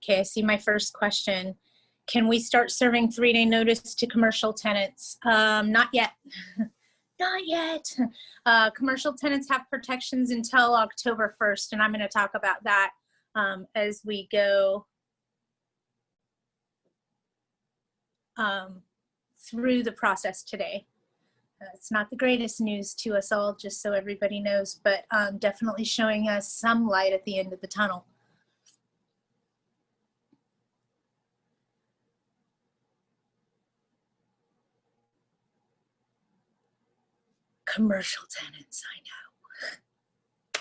Okay, I see my first question. Can we start serving 3-day notice to commercial tenants? Not yet. Not yet. Commercial tenants have protections until October 1st, and I'm going to talk about that as we go through the process today. It's not the greatest news to us all, just so everybody knows, but definitely showing us some light at the end of the tunnel. Commercial tenants, I know.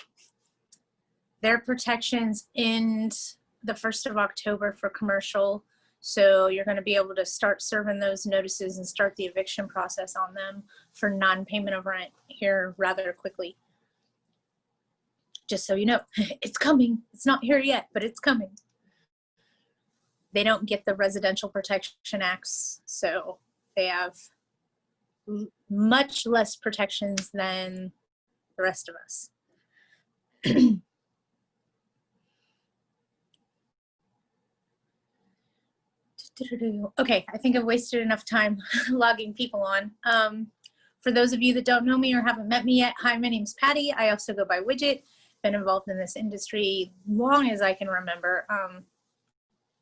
Their protections end the 1st of October for commercial, so you're going to be able to start serving those notices and start the eviction process on them for non-payment of rent here rather quickly. Just so you know, it's coming. It's not here yet, but it's coming. They don't get the Residential Protection Acts, so they have much less protections than the rest of us. Okay, I think I've wasted enough time logging people on. For those of you that don't know me or haven't met me yet, hi, my name's Patty. I also go by Widget. Been involved in this industry long as I can remember.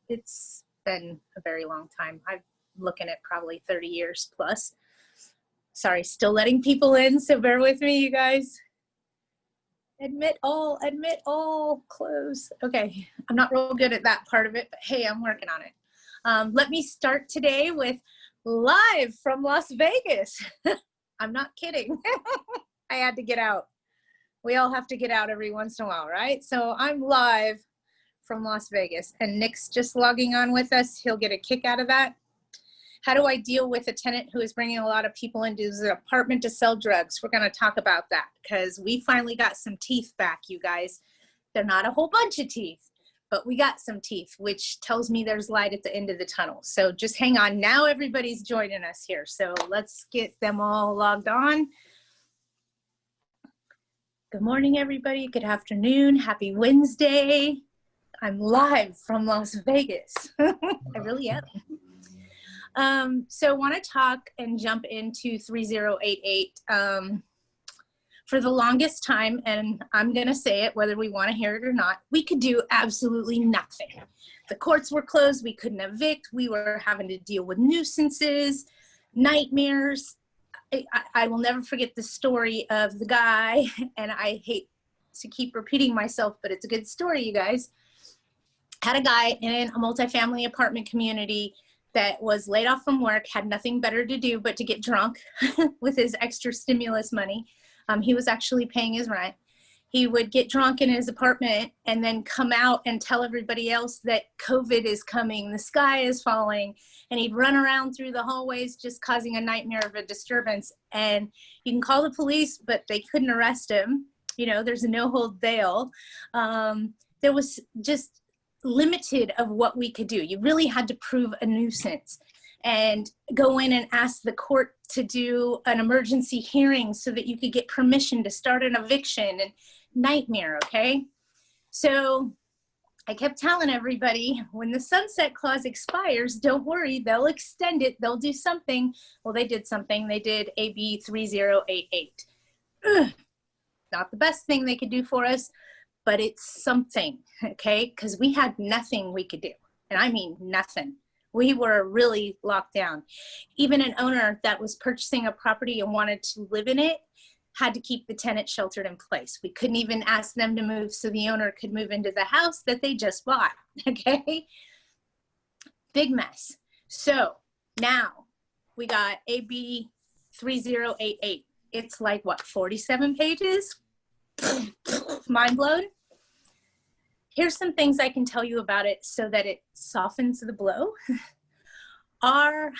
It's been a very long time. I'm looking at probably 30 years plus. Sorry, still letting people in, so bear with me, you guys. Admit all, close. Okay, I'm not real good at that part of it, but hey, I'm working on it. Let me start today with live from Las Vegas. I'm not kidding. I had to get out. We all have to get out every once in a while, right? So I'm live from Las Vegas, and Nick's just logging on with us. He'll get a kick out of that. How do I deal with a tenant who is bringing a lot of people into his apartment to sell drugs? We're going to talk about that because we finally got some teeth back, you guys. They're not a whole bunch of teeth, but we got some teeth, which tells me there's light at the end of the tunnel. So just hang on. Now everybody's joining us here. So let's get them all logged on. Good morning, everybody. Good afternoon. Happy Wednesday. I'm live from Las Vegas. I really am. So want to talk and jump into 3088. For the longest time, and I'm going to say it whether we want to hear it or not, we could do absolutely nothing. The courts were closed. We couldn't evict. We were having to deal with nuisances, nightmares. I will never forget the story of the guy, and I hate to keep repeating myself, but it's a good story, you guys. Had a guy in a multifamily apartment community that was laid off from work, had nothing better to do but to get drunk with his extra stimulus money. He was actually paying his rent. He would get drunk in his apartment and then come out and tell everybody else that COVID is coming, the sky is falling, and he'd run around through the hallways just causing a nightmare of a disturbance. And you can call the police, but they couldn't arrest him. You know, there's a no-hold bail. There was just limited of what we could do. You really had to prove a nuisance and go in and ask the court to do an emergency hearing so that you could get permission to start an eviction, and nightmare, okay? So I kept telling everybody, when the sunset clause expires, don't worry, they'll extend it, they'll do something. Well, they did something. They did AB 3088. Ugh, not the best thing they could do for us, but it's something, okay? Because we had nothing we could do, and I mean nothing. We were really locked down. Even an owner that was purchasing a property and wanted to live in it had to keep the tenant sheltered in place. We couldn't even ask them to move so the owner could move into the house that they just bought, okay? Big mess. So now we got AB 3088. It's like, what, 47 pages? Mind blown. Here's some things I can tell you about it so that it softens the blow. Our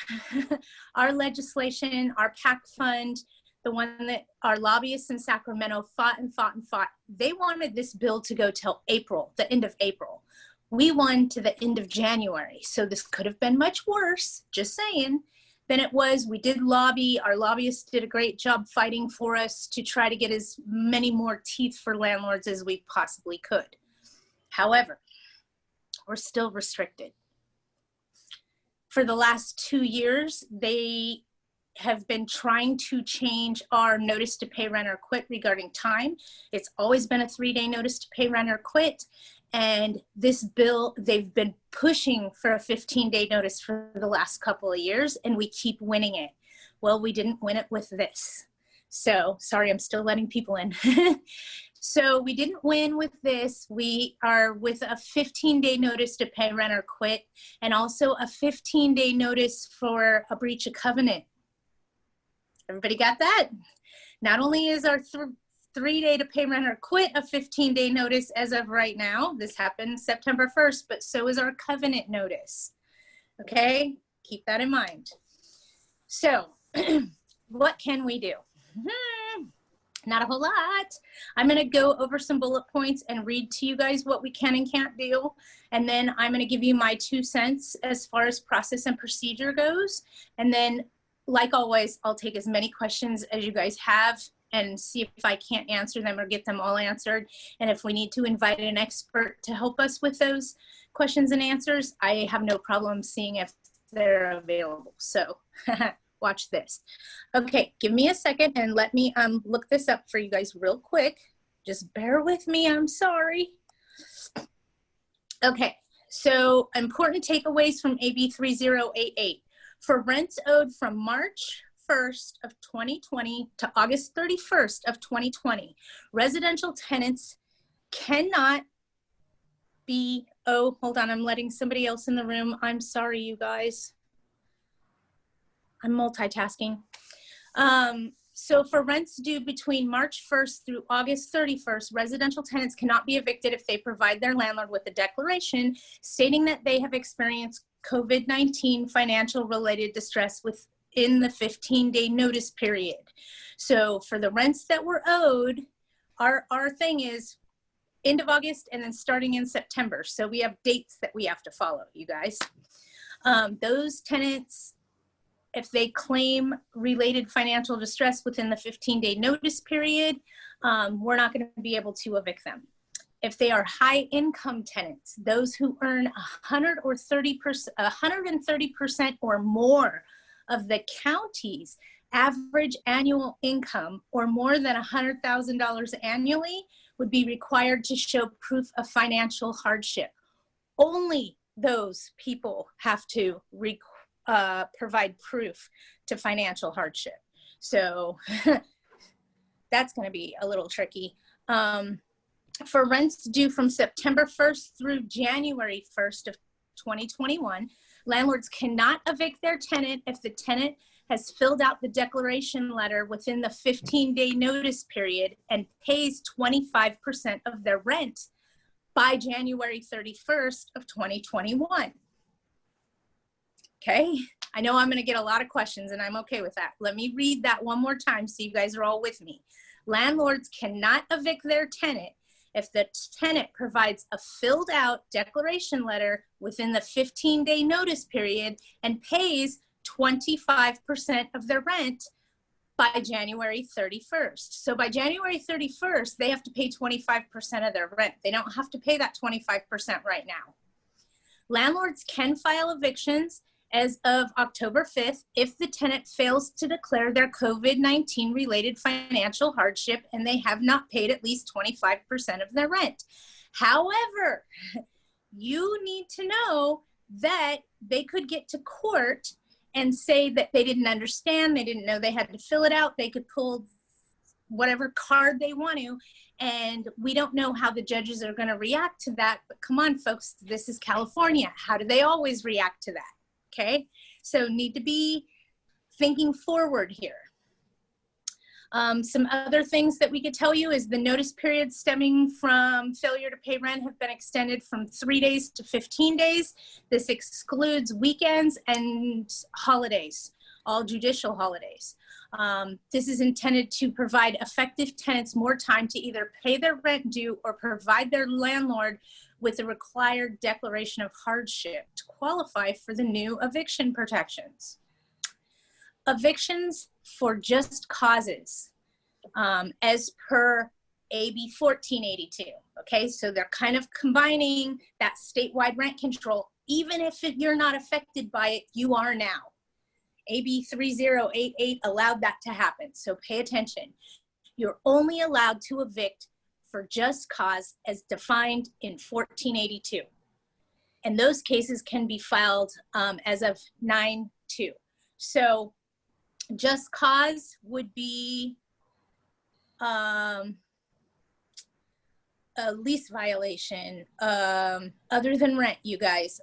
legislation, our PAC fund, the one that our lobbyists in Sacramento fought and fought and fought, they wanted this bill to go till April, the end of April. We won to the end of January. So this could have been much worse, just saying, than it was. We did lobby. Our lobbyists did a great job fighting for us to try to get as many more teeth for landlords as we possibly could. However, we're still restricted. For the last 2 years, they have been trying to change our notice to pay rent or quit regarding time. It's always been a 3-day notice to pay rent or quit. And this bill, they've been pushing for a 15-day notice for the last couple of years, and we keep winning it. Well, we didn't win it with this. So sorry, I'm still letting people in. So we didn't win with this. We are with a 15-day notice to pay rent or quit, and also a 15-day notice for a breach of covenant. Everybody got that? Not only is our 3-day to pay rent or quit a 15-day notice as of right now, this happened September 1st, but so is our covenant notice. Okay, keep that in mind. So what can we do? Not a whole lot. I'm going to go over some bullet points and read to you guys what we can and can't do. And then I'm going to give you my 2 cents as far as process and procedure goes. And then, like always, I'll take as many questions as you guys have and see if I can't answer them or get them all answered. And if we need to invite an expert to help us with those questions and answers, I have no problem seeing if they're available. So watch this. Okay, give me a second and let me look this up for you guys real quick. Just bear with me, I'm sorry. Okay, so important takeaways from AB 3088. For rents owed from March 1st of 2020 to August 31st of 2020, residential tenants cannot be, oh, hold on, I'm letting somebody else in the room. I'm sorry, you guys. I'm multitasking. So for rents due between March 1st through August 31st, residential tenants cannot be evicted if they provide their landlord with a declaration stating that they have experienced COVID-19 financial related distress within the 15-day notice period. So for the rents that were owed, our thing is end of August and then starting in September. So we have dates that we have to follow, you guys. Those tenants, if they claim related financial distress within the 15-day notice period, we're not going to be able to evict them. If they are high income tenants, those who earn 130% or more of the county's average annual income or more than $100,000 annually would be required to show proof of financial hardship. Only those people have to provide proof to financial hardship. So that's going to be a little tricky. For rents due from September 1st through January 1st of 2021, landlords cannot evict their tenant if the tenant has filled out the declaration letter within the 15-day notice period and pays 25% of their rent by January 31st of 2021. Okay, I know I'm going to get a lot of questions and I'm okay with that. Let me read that one more time so you guys are all with me. Landlords cannot evict their tenant if the tenant provides a filled out declaration letter within the 15-day notice period and pays 25% of their rent by January 31st. So by January 31st, they have to pay 25% of their rent. They don't have to pay that 25% right now. Landlords can file evictions as of October 5th if the tenant fails to declare their COVID-19 related financial hardship and they have not paid at least 25% of their rent. However, you need to know that they could get to court and say that they didn't understand, they didn't know they had to fill it out, they could pull whatever card they want to, and we don't know how the judges are going to react to that. But come on, folks, this is California. How do they always react to that? Okay, so need to be thinking forward here. Some other things that we could tell you is the notice periods stemming from failure to pay rent have been extended from 3 days to 15 days. This excludes weekends and holidays, all judicial holidays. This is intended to provide affected tenants more time to either pay their rent due or provide their landlord with the required declaration of hardship to qualify for the new eviction protections. Evictions for just causes. As per AB 1482. Okay, so they're kind of combining that statewide rent control. Even if you're not affected by it, you are now. AB 3088 allowed that to happen, so pay attention. You're only allowed to evict for just cause as defined in 1482. And those cases can be filed as of 9/2. So just cause would be a lease violation, other than rent, you guys,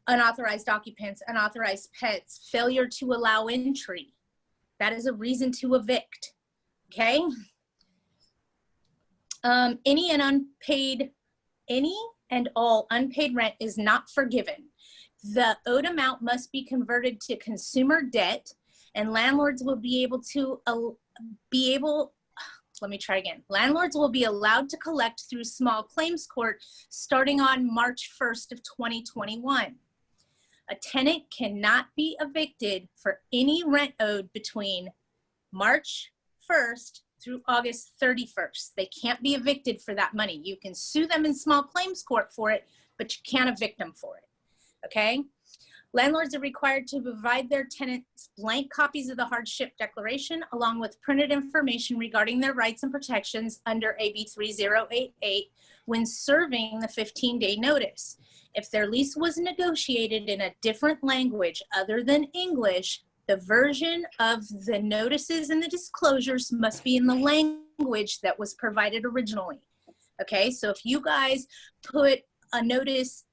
unauthorized occupants, unauthorized pets, failure to allow entry. That is a reason to evict, okay? Any and all unpaid rent is not forgiven. The owed amount must be converted to consumer debt, and landlords will be able to, Landlords will be allowed to collect through small claims court starting on March 1st of 2021. A tenant cannot be evicted for any rent owed between March 1st through August 31st. They can't be evicted for that money. You can sue them in small claims court for it, but you can't evict them for it, okay? Landlords are required to provide their tenants blank copies of the hardship declaration along with printed information regarding their rights and protections under AB 3088 when serving the 15-day notice. If their lease was negotiated in a different language other than English, the version of the notices and the disclosures must be in the language that was provided originally. Okay, so if you guys put a notice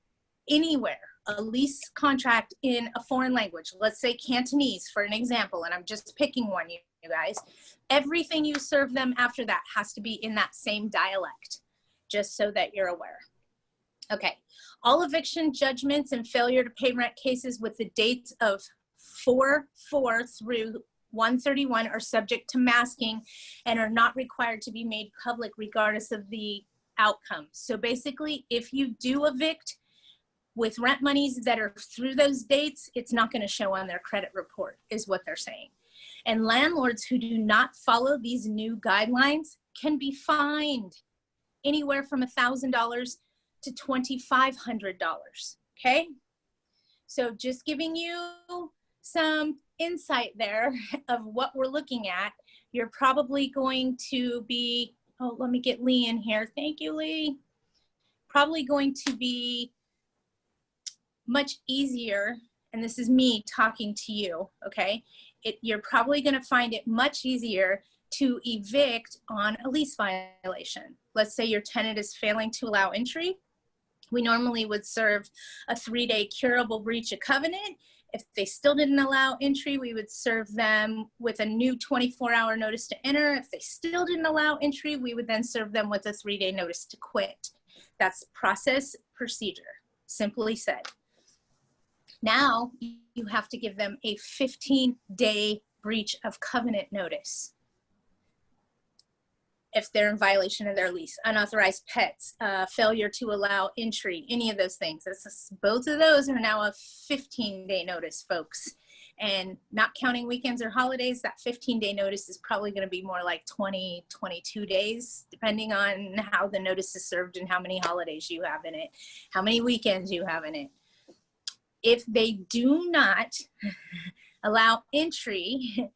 anywhere, a lease contract in a foreign language, let's say Cantonese for an example, and I'm just picking one, you guys, everything you serve them after that has to be in that same dialect, just so that you're aware. Okay, all eviction judgments and failure to pay rent cases with the dates of 4/4 through 1/31 are subject to masking and are not required to be made public regardless of the outcome. So basically, if you do evict with rent monies that are through those dates, it's not going to show on their credit report, is what they're saying. And landlords who do not follow these new guidelines can be fined anywhere from $1,000 to $2,500, okay? So just giving you some insight there of what we're looking at. You're probably going to be, oh, let me get Lee in here. Thank you, Lee. Probably going to be much easier, and this is me talking to you, okay? You're probably gonna find it much easier to evict on a lease violation. Let's say your tenant is failing to allow entry. We normally would serve a 3-day curable breach of covenant. If they still didn't allow entry, we would serve them with a new 24-hour notice to enter. If they still didn't allow entry, we would then serve them with a 3-day notice to quit. That's process procedure, simply said. Now you have to give them a 15-day breach of covenant notice if they're in violation of their lease. Unauthorized pets, failure to allow entry, any of those things. Both of those are now a 15-day notice, folks. And not counting weekends or holidays, that 15-day notice is probably going to be more like 20, 22 days, depending on how the notice is served and how many holidays you have in it, how many weekends you have in it. If they do not allow entry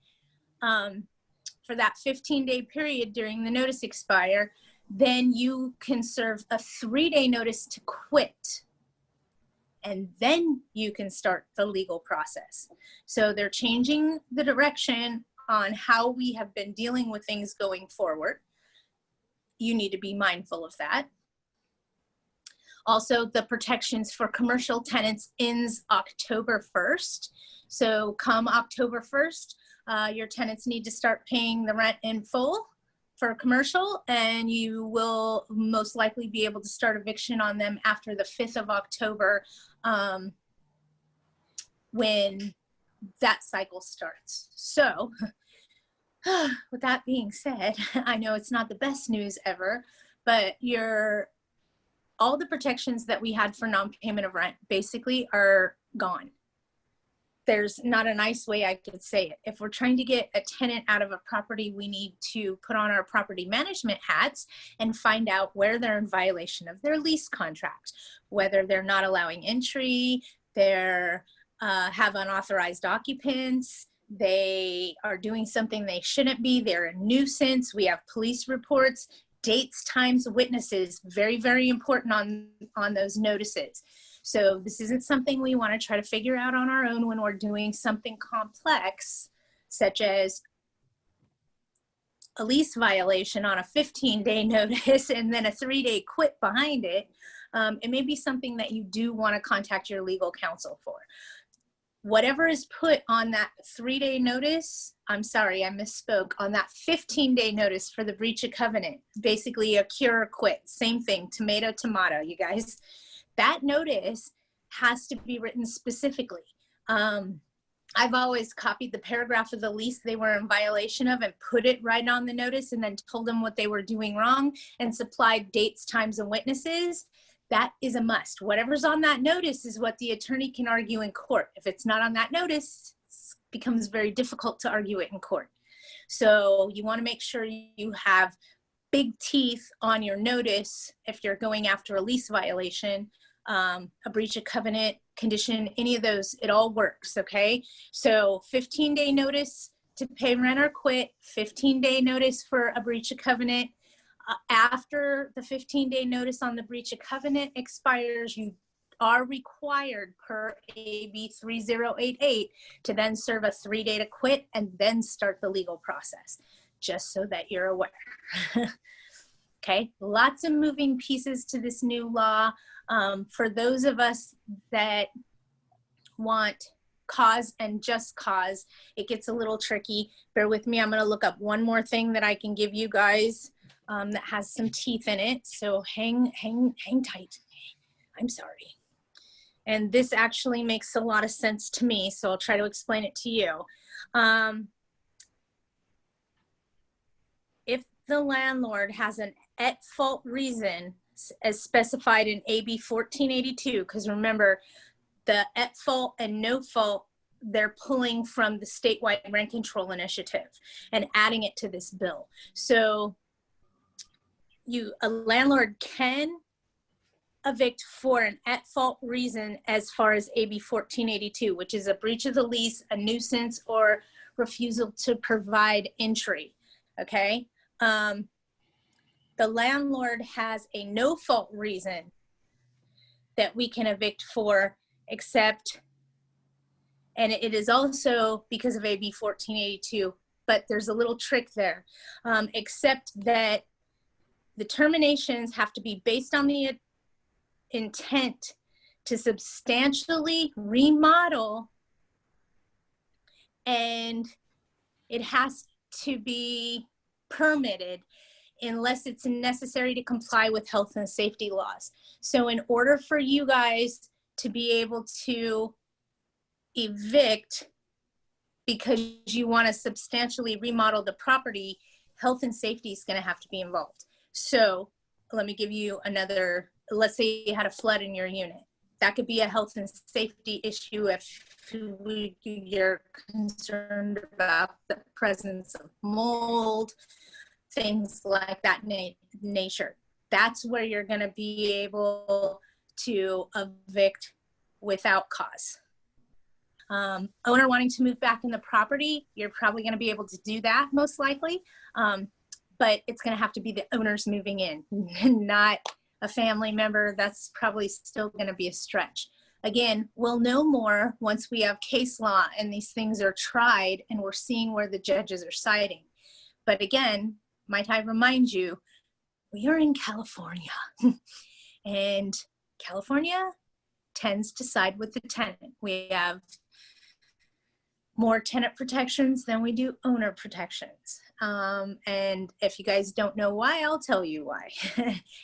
for that 15-day period during the notice expire, then you can serve a 3-day notice to quit. And then you can start the legal process. So they're changing the direction on how we have been dealing with things going forward. You need to be mindful of that. Also, the protections for commercial tenants ends October 1st. So come October 1st, your tenants need to start paying the rent in full for commercial, and you will most likely be able to start eviction on them after the 5th of October when that cycle starts. So with that being said, I know it's not the best news ever, but all the protections that we had for non-payment of rent basically are gone. there's not a nice way I could say it. If we're trying to get a tenant out of a property, we need to put on our property management hats and find out where they're in violation of their lease contract, whether they're not allowing entry, they're have unauthorized occupants, they are doing something they shouldn't be, they're a nuisance, we have police reports, dates, times, witnesses, very, very important on those notices. So this isn't something we want to try to figure out on our own when we're doing something complex, such as a lease violation on a 15-day notice and then a 3-day quit behind it. It may be something that you do want to contact your legal counsel for. Whatever is put on that 3-day notice, I'm sorry, I misspoke, on that 15-day notice for the breach of covenant, basically a cure or quit, same thing, tomato, tomato, you guys. That notice has to be written specifically. I've always copied the paragraph of the lease they were in violation of and put it right on the notice and then told them what they were doing wrong and supplied dates, times, and witnesses. That is a must. Whatever's on that notice is what the attorney can argue in court. If it's not on that notice, it becomes very difficult to argue it in court. So you want to make sure you have big teeth on your notice if you're going after a lease violation, a breach of covenant, condition, any of those, it all works, okay? So 15-day notice to pay rent or quit, 15-day notice for a breach of covenant. After the 15-day notice on the breach of covenant expires, you are required per AB 3088 to then serve a 3-day to quit and then start the legal process, just so that you're aware. Okay, lots of moving pieces to this new law. For those of us that want cause and just cause, it gets a little tricky. Bear with me, I'm gonna look up one more thing that I can give you guys that has some teeth in it. So hang tight. I'm sorry. And this actually makes a lot of sense to me, so I'll try to explain it to you. If the landlord has an at-fault reason as specified in AB 1482, because remember, the at-fault and no-fault, they're pulling from the statewide rent control initiative and adding it to this bill. So a landlord can evict for an at-fault reason as far as AB 1482, which is a breach of the lease, a nuisance, or refusal to provide entry, okay? The landlord has a no-fault reason that we can evict for, except, and it is also because of AB 1482, but there's a little trick there, except that the terminations have to be based on the intent to substantially remodel, and it has to be permitted unless it's necessary to comply with health and safety laws. So in order for you guys to be able to evict because you want to substantially remodel the property, health and safety is going to have to be involved. So let me give you another, let's say you had a flood in your unit. That could be a health and safety issue if you're concerned about the presence of mold, things like that nature. That's where you're going to be able to evict without cause. Owner wanting to move back in the property, you're probably going to be able to do that most likely, but it's going to have to be the owners moving in, not a family member. That's probably still going to be a stretch. Again, we'll know more once we have case law and these things are tried and we're seeing where the judges are siding. But again, might I remind you, we are in California and California tends to side with the tenant. We have more tenant protections than we do owner protections. And if you guys don't know why, I'll tell you why.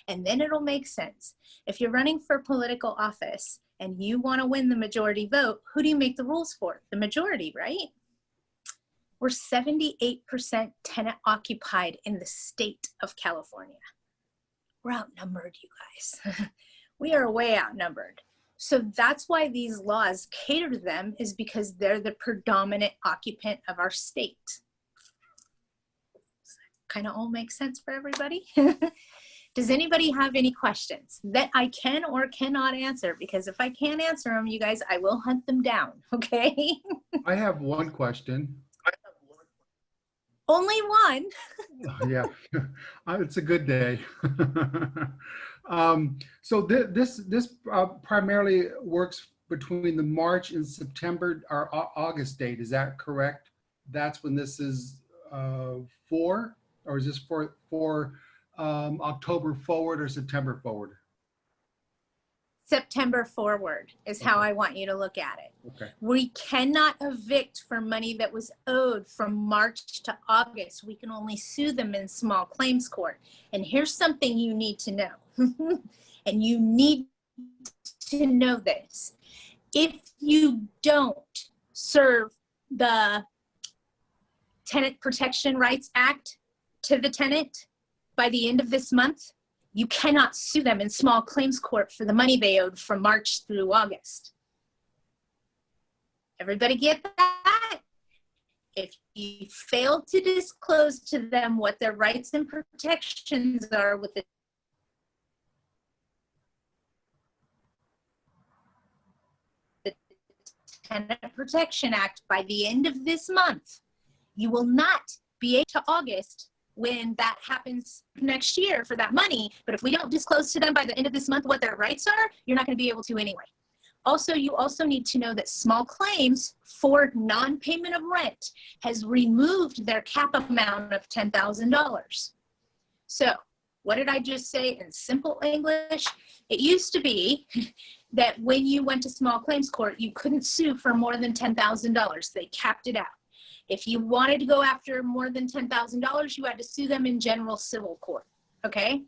And then it'll make sense. If you're running for political office and you want to win the majority vote, who do you make the rules for? The majority, right? We're 78% tenant occupied in the state of California. We're outnumbered, you guys. We are way outnumbered. So that's why these laws cater to them, is because they're the predominant occupant of our state. Kind of all makes sense for everybody? Does anybody have any questions that I can or cannot answer? Because if I can't answer them, you guys, I will hunt them down, okay? I have one question. Only one. Yeah, it's a good day. So this primarily works between the March and September or August date. Is that correct? That's when this is for, or is this for October forward or September forward? September forward is how I want you to look at it. Okay. We cannot evict for money that was owed from March to August. We can only sue them in small claims court. And here's something you need to know. And you need to know this. If you don't serve the Tenant Protection Rights Act to the tenant by the end of this month, you cannot sue them in small claims court for the money they owed from March through August. Everybody get that? If you fail to disclose to them what their rights and protections are with the Tenant Protection Act by the end of this month, you will not be able to August when that happens next year for that money. But if we don't disclose to them by the end of this month what their rights are, you're not going to be able to anyway. Also, you also need to know that small claims for non-payment of rent has removed their cap amount of $10,000. So what did I just say in simple English? It used to be that when you went to small claims court, you couldn't sue for more than $10,000. They capped it out. If you wanted to go after more than $10,000, you had to sue them in general civil court, okay?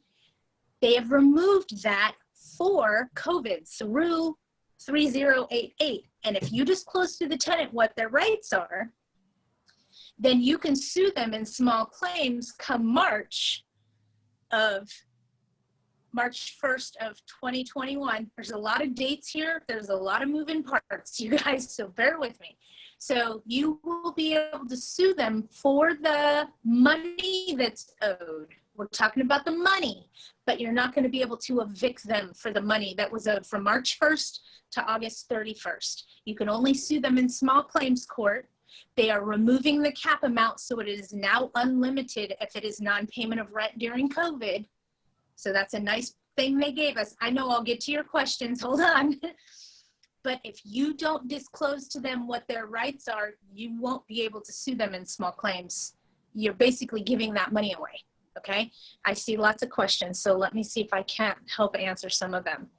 They have removed that for COVID through 3088. And if you disclose to the tenant what their rights are, then you can sue them in small claims come March 1st of 2021. There's a lot of dates here. There's a lot of moving parts, you guys, so bear with me. So you will be able to sue them for the money that's owed. We're talking about the money, but you're not going to be able to evict them for the money that was owed from March 1st to August 31st. You can only sue them in small claims court. They are removing the cap amount, so it is now unlimited if it is non-payment of rent during COVID. So that's a nice thing they gave us. I know I'll get to your questions, hold on. But if you don't disclose to them what their rights are, you won't be able to sue them in small claims. You're basically giving that money away, okay? I see lots of questions, so let me see if I can't help answer some of them.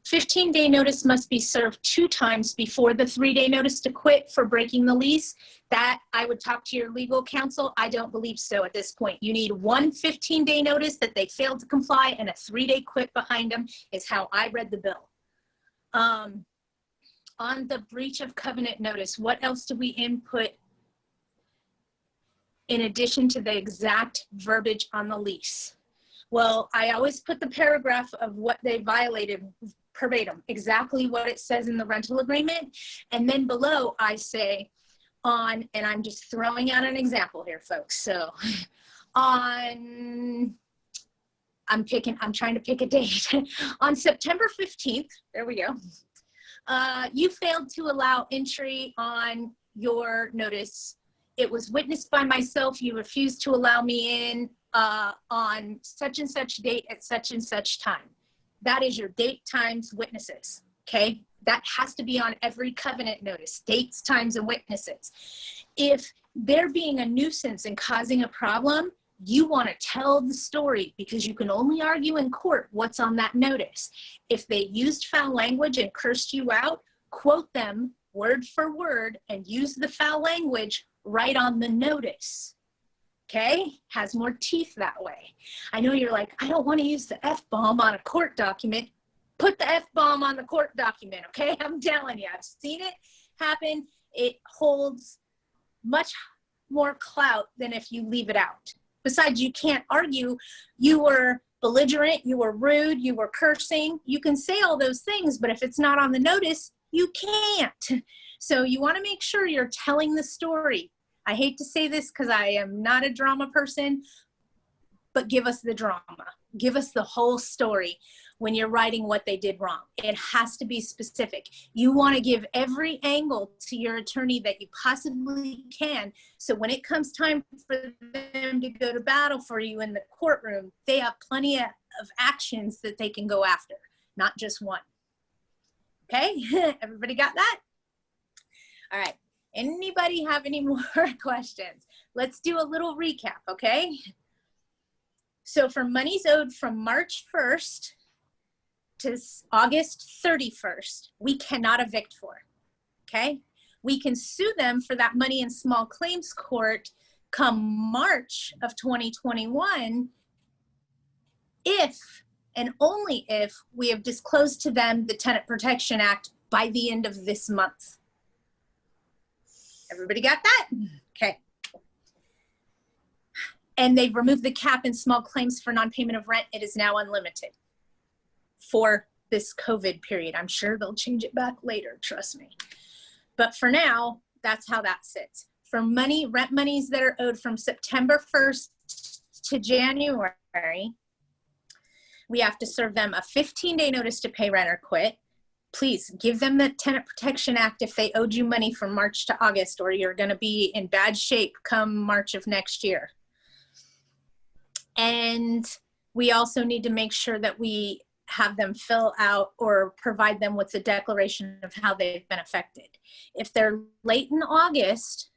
15-day notice must be served 2 times before the 3-day notice to quit for breaking the lease. That I would talk to your legal counsel. I don't believe so at this point. You need 1 15-day notice that they failed to comply and a 3-day quit behind them is how I read the bill. On the breach of covenant notice, what else do we input in addition to the exact verbiage on the lease? Well, I always put the paragraph of what they violated verbatim, exactly what it says in the rental agreement. And then below I say on, and I'm just throwing out an example here, folks. So on, I'm trying to pick a date. On September 15th, there we go. You failed to allow entry on your notice. It was witnessed by myself. You refused to allow me in on such and such date at such and such time. That is your date, times, witnesses, okay? That has to be on every covenant notice, dates, times, and witnesses. If they're being a nuisance and causing a problem, you want to tell the story because you can only argue in court what's on that notice. If they used foul language and cursed you out, quote them word for word and use the foul language right on the notice. Okay, has more teeth that way. I know you're like, I don't want to use the F-bomb on a court document. Put the F-bomb on the court document, okay? I'm telling you, I've seen it happen. It holds much more clout than if you leave it out. Besides, you can't argue you were belligerent, you were rude, you were cursing. You can say all those things, but if it's not on the notice, you can't. So you want to make sure you're telling the story. I hate to say this because I am not a drama person, but give us the drama. Give us the whole story when you're writing what they did wrong. It has to be specific. You want to give every angle to your attorney that you possibly can. So when it comes time for them to go to battle for you in the courtroom, they have plenty of actions that they can go after, not just one. Okay, everybody got that? All right, anybody have any more questions? Let's do a little recap, okay? So for monies owed from March 1st to August 31st, we cannot evict for, okay? We can sue them for that money in small claims court come March of 2021 if and only if we have disclosed to them the Tenant Protection Act by the end of this month. Everybody got that? Okay. And they've removed the cap in small claims for non-payment of rent. It is now unlimited for this COVID period. I'm sure they'll change it back later, trust me. But for now, that's how that sits. For money, rent monies that are owed from September 1st to January, we have to serve them a 15-day notice to pay rent or quit. Please give them the Tenant Protection Act if they owed you money from March to August, or you're going to be in bad shape come March of next year. And we also need to make sure that we have them fill out or provide them with the declaration of how they've been affected. If they're late in August,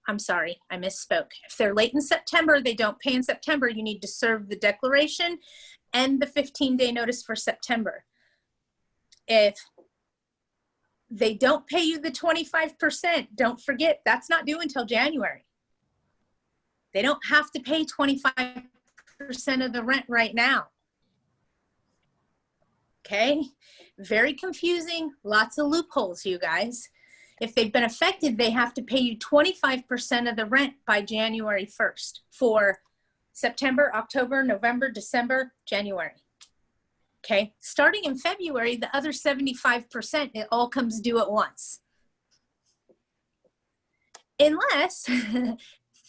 I'm sorry, I misspoke. If they're late in September, they don't pay in September, you need to serve the declaration and the 15-day notice for September. If they don't pay you the 25%, don't forget, that's not due until January. They don't have to pay 25% of the rent right now. Okay, very confusing, lots of loopholes, you guys. If they've been affected, they have to pay you 25% of the rent by January 1st for September, October, November, December, January. Okay, starting in February, the other 75%, it all comes due at once. Unless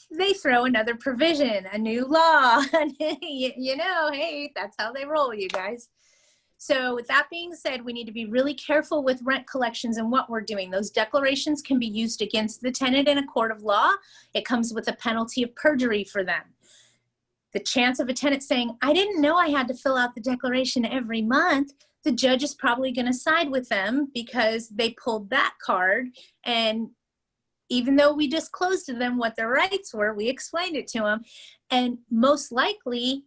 they throw another provision, a new law, you know, hey, that's how they roll, you guys. So with that being said, we need to be really careful with rent collections and what we're doing. Those declarations can be used against the tenant in a court of law. It comes with a penalty of perjury for them. The chance of a tenant saying, I didn't know I had to fill out the declaration every month, the judge is probably going to side with them because they pulled that card. And even though we disclosed to them what their rights were, we explained it to them. And most likely,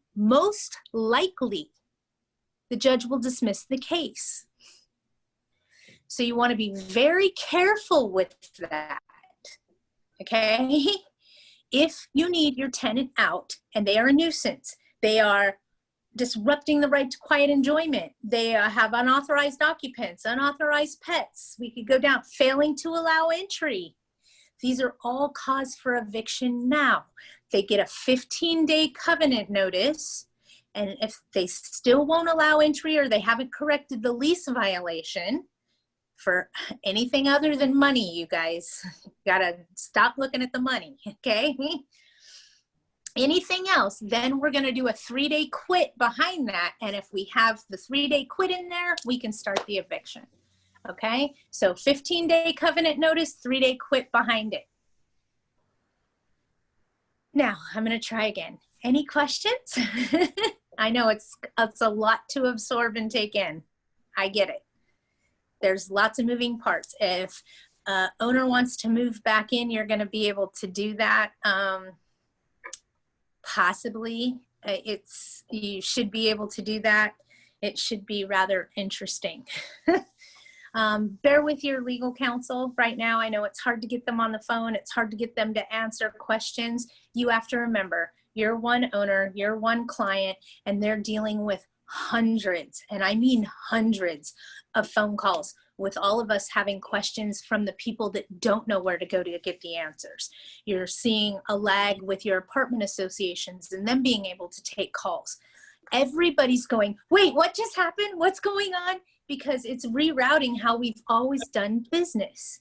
the judge will dismiss the case. So you want to be very careful with that, okay? If you need your tenant out and they are a nuisance, they are disrupting the right to quiet enjoyment, they have unauthorized occupants, unauthorized pets, we could go down, failing to allow entry. These are all cause for eviction now. They get a 15-day covenant notice, and if they still won't allow entry or they haven't corrected the lease violation for anything other than money, you guys gotta stop looking at the money, okay? Anything else, then we're gonna do a 3-day quit behind that, and if we have the 3-day quit in there, we can start the eviction, okay? So 15-day covenant notice, 3-day quit behind it. Now, I'm gonna try again. Any questions? I know it's a lot to absorb and take in. I get it. There's lots of moving parts. If owner wants to move back in, you're going to be able to do that. Possibly. You should be able to do that. It should be rather interesting. Bear with your legal counsel right now. I know it's hard to get them on the phone. It's hard to get them to answer questions. You have to remember, you're one owner, you're one client, and they're dealing with hundreds, and I mean hundreds of phone calls with all of us having questions from the people that don't know where to go to get the answers. You're seeing a lag with your apartment associations and them being able to take calls. everybody's going, wait, what just happened? What's going on? Because it's rerouting how we've always done business.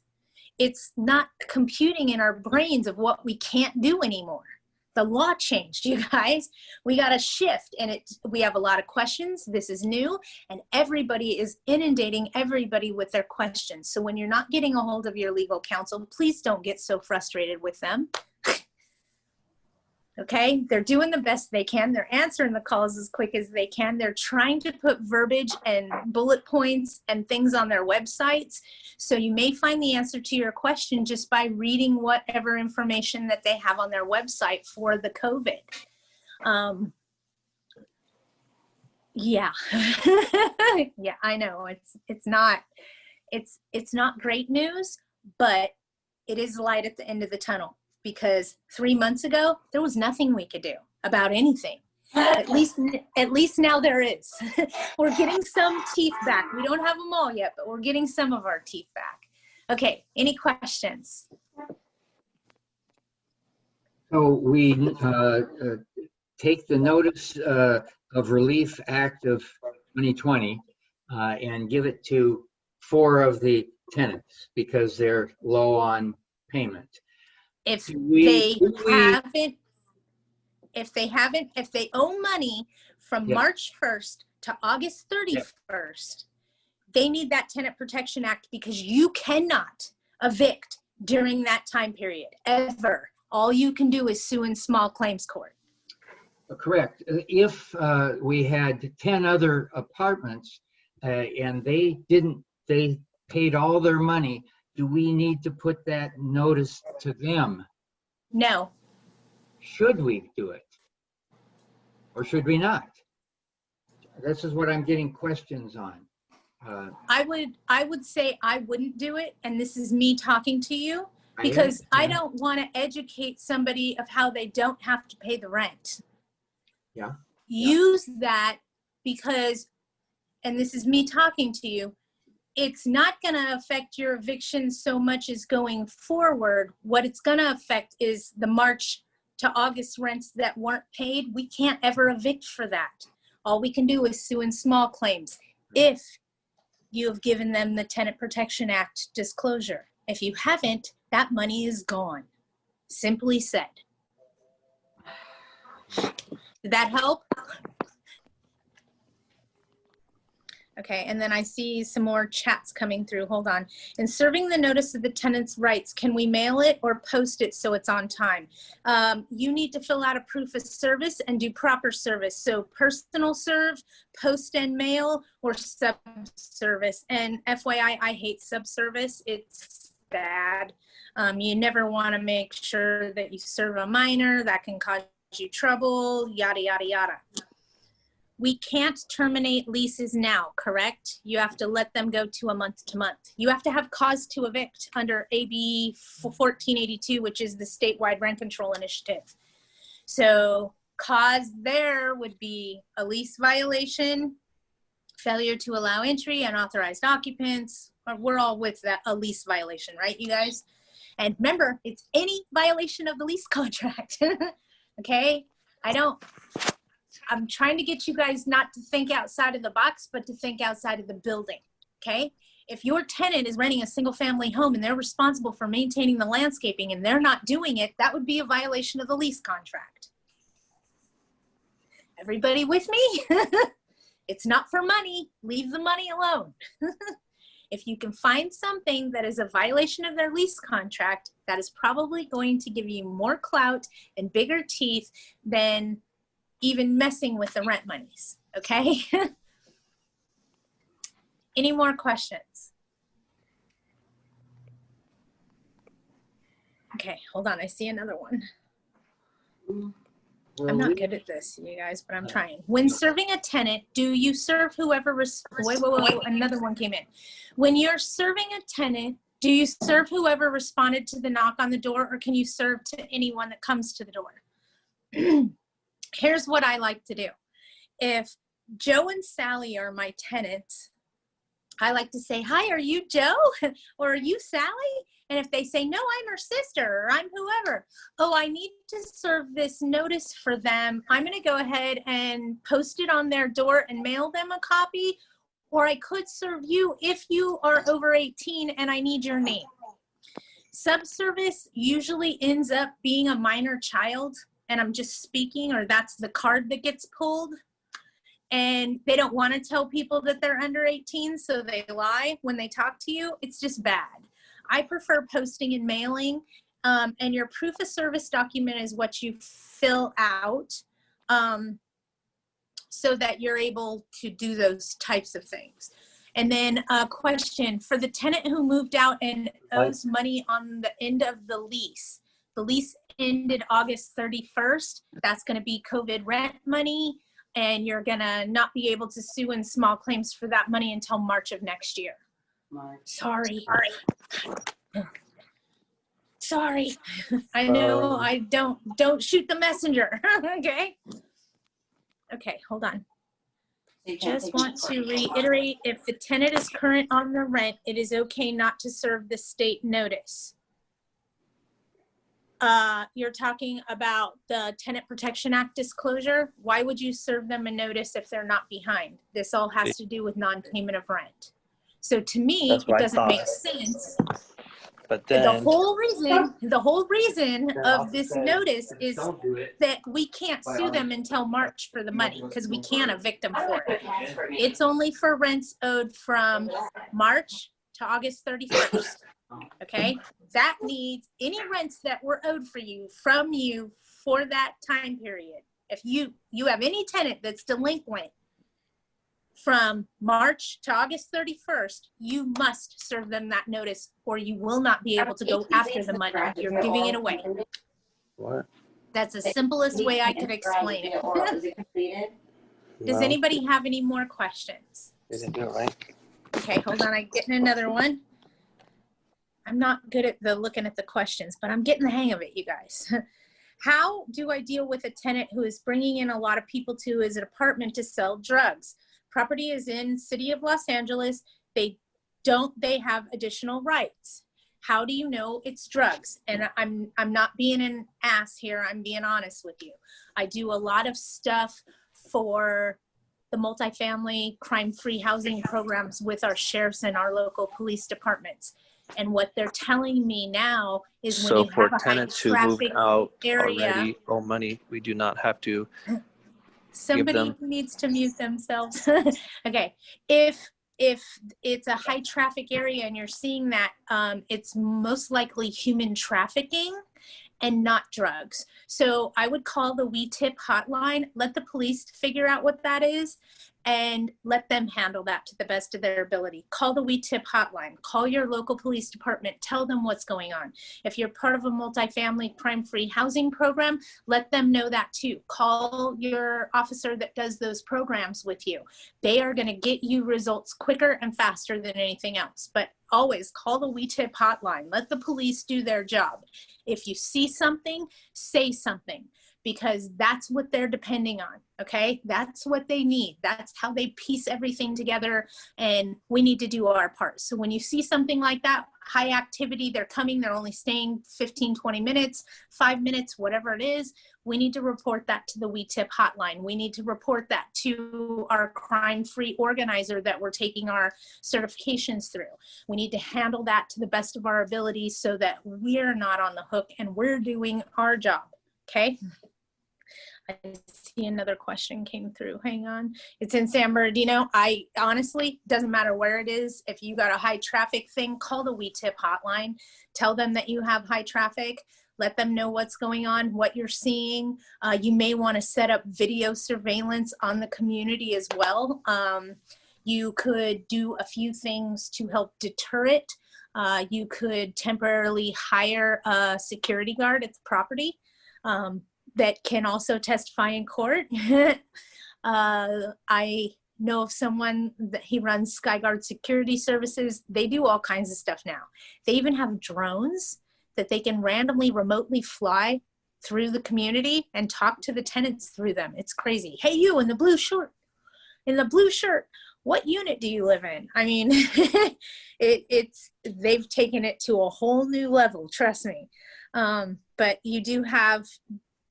It's not computing in our brains of what we can't do anymore. The law changed, you guys. We got a shift, and we have a lot of questions. This is new, and everybody is inundating everybody with their questions. So when you're not getting a hold of your legal counsel, please don't get so frustrated with them. Okay, they're doing the best they can. They're answering the calls as quick as they can. They're trying to put verbiage and bullet points and things on their websites. So you may find the answer to your question just by reading whatever information that they have on their website for the COVID. Yeah, yeah, I know it's not great news, but it is light at the end of the tunnel. Because 3 months ago, there was nothing we could do about anything. At least now there is. We're getting some teeth back. We don't have them all yet, but we're getting some of our teeth back. Okay, any questions? So we take the Notice of Relief Act of 2020 and give it to 4 of the tenants because they're low on payment. If they owe money from March 1st to August 31st, they need that Tenant Protection Act because you cannot evict during that time period, ever. All you can do is sue in small claims court. Correct. If we had 10 other apartments and they paid all their money, do we need to put that notice to them? No. Should we do it? Or should we not? This is what I'm getting questions on. I would say I wouldn't do it, and this is me talking to you, because I don't want to educate somebody of how they don't have to pay the rent. Yeah. Use that because, and this is me talking to you, it's not going to affect your eviction so much as going forward. What it's going to affect is the March to August rents that weren't paid. We can't ever evict for that. All we can do is sue in small claims if you have given them the Tenant Protection Act disclosure. If you haven't, that money is gone. Simply said. Did that help? Okay, and then I see some more chats coming through. Hold on. In serving the notice of the tenant's rights, can we mail it or post it so it's on time? You need to fill out a proof of service and do proper service. So personal serve, post and mail, or sub-service. And FYI, I hate sub-service. It's bad. You never want to make sure that you serve a minor. That can cause you trouble, yada, yada, yada. We can't terminate leases now, correct? You have to let them go to a month to month. You have to have cause to evict under AB 1482, which is the statewide rent control initiative. So cause there would be a lease violation, failure to allow entry, unauthorized occupants. We're all with that, a lease violation, right, you guys? And remember, it's any violation of the lease contract, okay? I'm trying to get you guys not to think outside of the box, but to think outside of the building, okay? If your tenant is renting a single family home and they're responsible for maintaining the landscaping and they're not doing it, that would be a violation of the lease contract. Everybody with me? It's not for money. Leave the money alone. If you can find something that is a violation of their lease contract, that is probably going to give you more clout and bigger teeth than even messing with the rent monies, okay? Any more questions? Okay, hold on, I see another one. I'm not good at this, you guys, but I'm trying. When serving a tenant, do you serve whoever, wait, another one came in. When you're serving a tenant, do you serve whoever responded to the knock on the door, or can you serve to anyone that comes to the door? Here's what I like to do. If Joe and Sally are my tenants, I like to say, hi, are you Joe? Or are you Sally? And if they say, no, I'm her sister, or I'm whoever, oh, I need to serve this notice for them, I'm going to go ahead and post it on their door and mail them a copy. Or I could serve you if you are over 18 and I need your name. Subservice usually ends up being a minor child, and I'm just speaking, or that's the card that gets pulled. And they don't want to tell people that they're under 18, so they lie when they talk to you. It's just bad. I prefer posting and mailing, and your proof of service document is what you fill out so that you're able to do those types of things. And then a question for the tenant who moved out and owes money on the end of the lease. The lease ended August 31st. That's going to be COVID rent money, and you're going to not be able to sue in small claims for that money until March of next year. Sorry. Sorry. I know I don't shoot the messenger. Okay. Okay, hold on. Just want to reiterate, if the tenant is current on the rent, it is okay not to serve the state notice. You're talking about the Tenant Protection Act disclosure. Why would you serve them a notice if they're not behind? This all has to do with non-payment of rent. So to me, it doesn't make sense. But then The whole reason of this notice is that we can't sue them until March for the money because we can't evict them for it. It's only for rents owed from March to August 31st. Okay, that means any rents that were owed from you for that time period. If you have any tenant that's delinquent from March to August 31st, you must serve them that notice or you will not be able to go after the money. You're giving it away. what? That's the simplest way I could explain it. Does anybody have any more questions? They didn't do it right. Okay, hold on, I'm getting another one. I'm not good at looking at the questions, but I'm getting the hang of it, you guys. How do I deal with a tenant who is bringing in a lot of people to his apartment to sell drugs? Property is in City of Los Angeles. They have additional rights. How do you know it's drugs? And I'm not being an ass here. I'm being honest with you. I do a lot of stuff for the multifamily crime-free housing programs with our sheriffs and our local police departments. And what they're telling me now is when So you for have a tenants who moved high-traffic out area, already owe money, we do not have to. somebody them- needs to mute themselves. Okay, if it's a high traffic area and you're seeing that, it's most likely human trafficking and not drugs. So I would call the We Tip hotline, let the police figure out what that is, and let them handle that to the best of their ability. Call the We Tip hotline, call your local police department, tell them what's going on. If you're part of a multifamily crime-free housing program, let them know that too. Call your officer that does those programs with you. They are gonna get you results quicker and faster than anything else. But always call the We Tip hotline. Let the police do their job. If you see something, say something, because that's what they're depending on, okay? That's what they need. That's how they piece everything together, and we need to do our part. So when you see something like that, high activity, they're coming, they're only staying 15, 20 minutes, 5 minutes, whatever it is, we need to report that to the We Tip hotline. We need to report that to our crime-free organizer that we're taking our certifications through. We need to handle that to the best of our ability so that we're not on the hook and we're doing our job, okay? I see another question came through. Hang on. It's in San Bernardino. I honestly, doesn't matter where it is. If you got a high traffic thing, call the We Tip hotline. Tell them that you have high traffic. Let them know what's going on, what you're seeing. You may want to set up video surveillance on the community as well. You could do a few things to help deter it. You could temporarily hire a security guard at the property. That can also testify in court. I know of someone that he runs Skyguard Security Services. They do all kinds of stuff now. They even have drones that they can randomly remotely fly through the community and talk to the tenants through them. It's crazy. Hey, you in the blue shirt, what unit do you live in? I mean, they've taken it to a whole new level, trust me. But you do have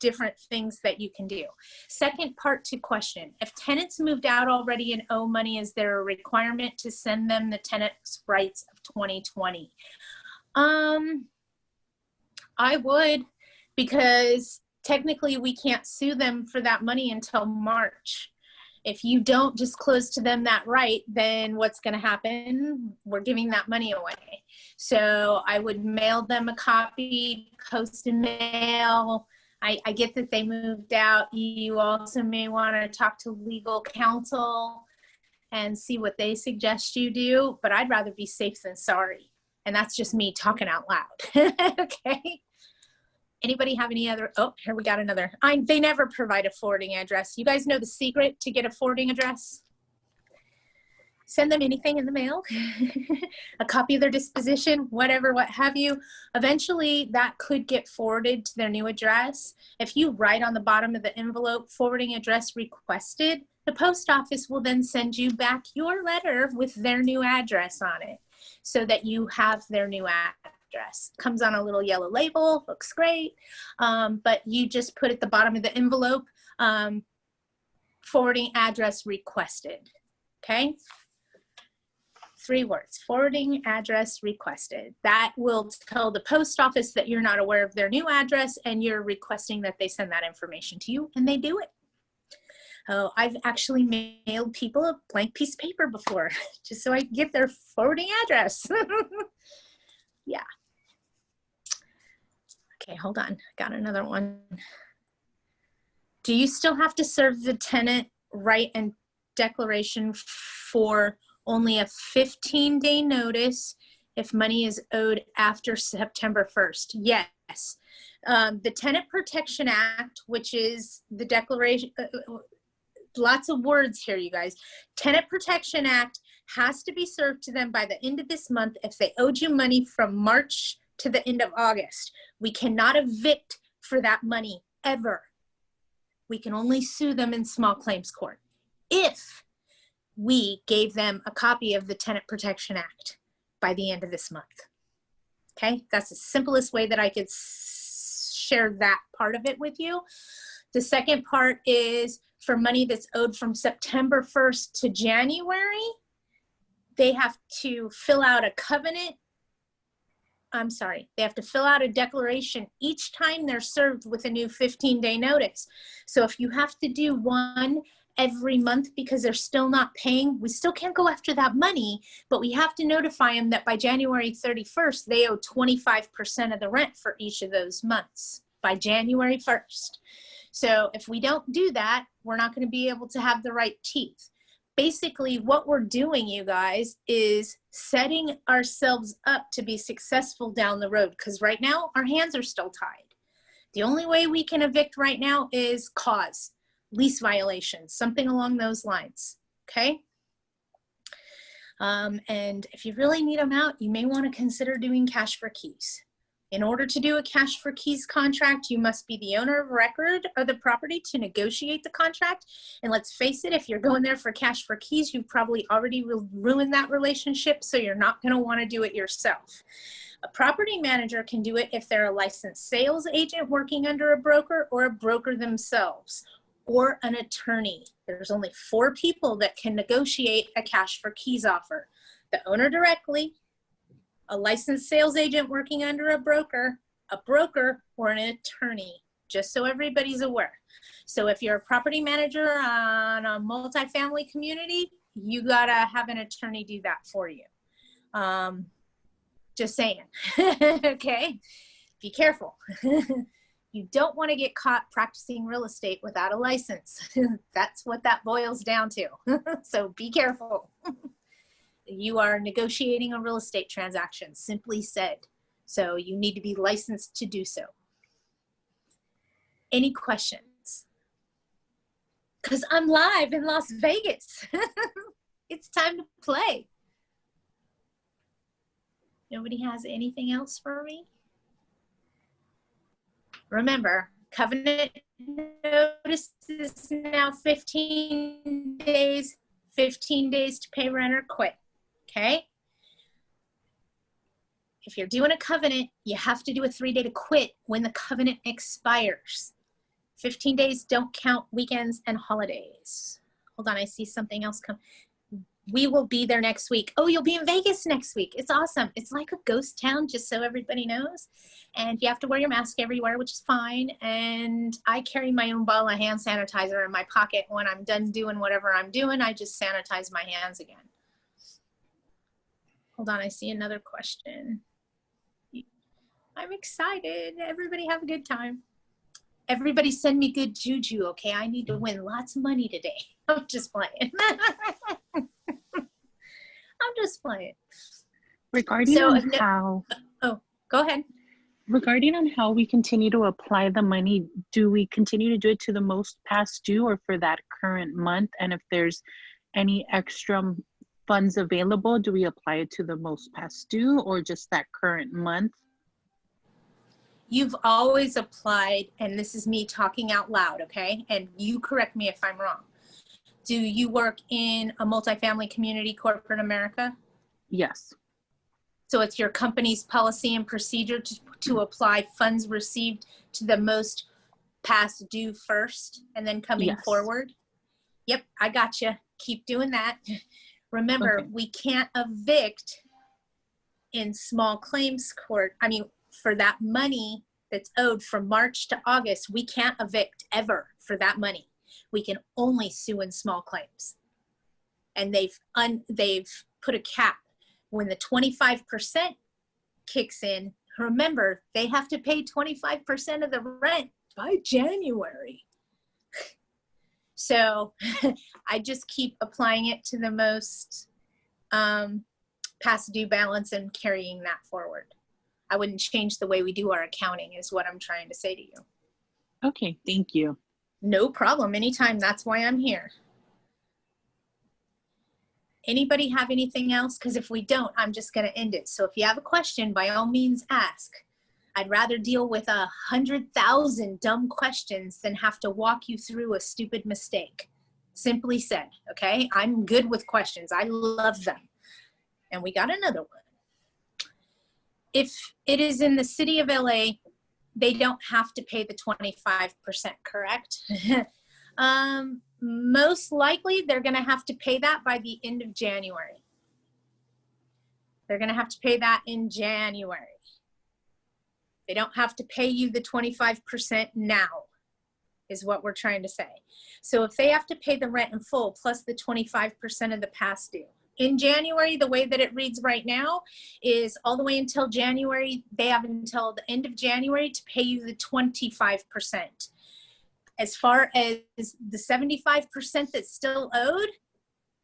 different things that you can do. Second part to question, if tenants moved out already and owe money, is there a requirement to send them the tenant's rights of 2020? I would, because technically we can't sue them for that money until March. If you don't disclose to them that right, then what's going to happen? We're giving that money away. So I would mail them a copy, post and mail. I get that they moved out. You also may want to talk to legal counsel and see what they suggest you do, but I'd rather be safe than sorry. And that's just me talking out loud. Okay. Anybody have any other? Oh, here we got another. They never provide a forwarding address. You guys know the secret to get a forwarding address? Send them anything in the mail, a copy of their disposition, whatever, what have you. Eventually, that could get forwarded to their new address. If you write on the bottom of the envelope, forwarding address requested, the post office will then send you back your letter with their new address on it so that you have their new address. Comes on a little yellow label, looks great, but you just put at the bottom of the envelope, forwarding address requested, okay? 3 words, forwarding address requested. That will tell the post office that you're not aware of their new address and you're requesting that they send that information to you, and they do it. Oh, I've actually mailed people a blank piece of paper before, just so I can get their forwarding address. Yeah. Okay, hold on, got another one. Do you still have to serve the tenant right and declaration for only a 15-day notice if money is owed after September 1st? Yes. The Tenant Protection Act, which is the declaration, lots of words here, you guys. Tenant Protection Act has to be served to them by the end of this month if they owed you money from March to the end of August. We cannot evict for that money ever. We can only sue them in small claims court if we gave them a copy of the Tenant Protection Act by the end of this month. Okay, that's the simplest way that I could share that part of it with you. The second part is for money that's owed from September 1st to January, they have to fill out a covenant. They have to fill out a declaration each time they're served with a new 15-day notice. So if you have to do one every month because they're still not paying, we still can't go after that money, but we have to notify them that by January 31st, they owe 25% of the rent for each of those months by January 1st. So if we don't do that, we're not going to be able to have the right teeth. Basically, what we're doing, you guys, is setting ourselves up to be successful down the road, because right now our hands are still tied. The only way we can evict right now is cause, lease violations, something along those lines, okay? And if you really need them out, you may want to consider doing cash for keys. In order to do a cash for keys contract, you must be the owner of record of the property to negotiate the contract. And let's face it, if you're going there for cash for keys, you've probably already ruined that relationship, so you're not going to want to do it yourself. A property manager can do it if they're a licensed sales agent working under a broker or a broker themselves, or an attorney. There's only 4 people that can negotiate a cash for keys offer. The owner directly, a licensed sales agent working under a broker, or an attorney, just so everybody's aware. So if you're a property manager on a multifamily community, you gotta have an attorney do that for you. Just saying, okay? Be careful. You don't want to get caught practicing real estate without a license. That's what that boils down to. So be careful. You are negotiating a real estate transaction, simply said. So you need to be licensed to do so. Any questions? Because I'm live in Las Vegas. It's time to play. Nobody has anything else for me? Remember, covenant notice is now 15 days. 15 days to pay rent or quit, okay? If you're doing a covenant, you have to do a 3-day to quit when the covenant expires. 15 days don't count weekends and holidays. Hold on, I see something else come. We will be there next week. Oh, you'll be in Vegas next week. It's awesome. It's like a ghost town, just so everybody knows. And you have to wear your mask everywhere, which is fine. And I carry my own bottle of hand sanitizer in my pocket. When I'm done doing whatever I'm doing, I just sanitize my hands again. Hold on, I see another question. I'm excited. Everybody have a good time. Everybody send me good juju, okay? I need to win lots of money today. I'm just playing. I'm just playing. Regarding So, on how, oh, go ahead. regarding on how we continue to apply the money, do we continue to do it to the most past due or for that current month? And if there's any extra funds available, do we apply it to the most past due or just that current month? You've always applied, and this is me talking out loud, okay? And you correct me if I'm wrong. Do you work in a multifamily community corporate America? Yes. So it's your company's policy and procedure to apply funds received to the most past due first and then coming Yes. forward? Yep, I got you. Keep doing that. Remember, Okay. we can't evict in small claims court. I mean, for that money that's owed from March to August, we can't evict ever for that money. We can only sue in small claims. And they've put a cap. When the 25% kicks in, remember, they have to pay 25% of the rent by January. So I just keep applying it to the most past due balance and carrying that forward. I wouldn't change the way we do our accounting is what I'm trying to say to you. Okay, thank you. No problem, anytime. That's why I'm here. Anybody have anything else? Because if we don't, I'm just going to end it. So if you have a question, by all means ask. I'd rather deal with 100,000 dumb questions than have to walk you through a stupid mistake. Simply said, okay? I'm good with questions. I love them. And we got another one. If it is in the city of LA, they don't have to pay the 25%, correct? Most likely, they're going to have to pay that by the end of January. They're going to have to pay that in January. They don't have to pay you the 25% now, is what we're trying to say. So if they have to pay the rent in full plus the 25% of the past due, in January, the way that it reads right now is all the way until January, they have until the end of January to pay you the 25%. As far as the 75% that's still owed,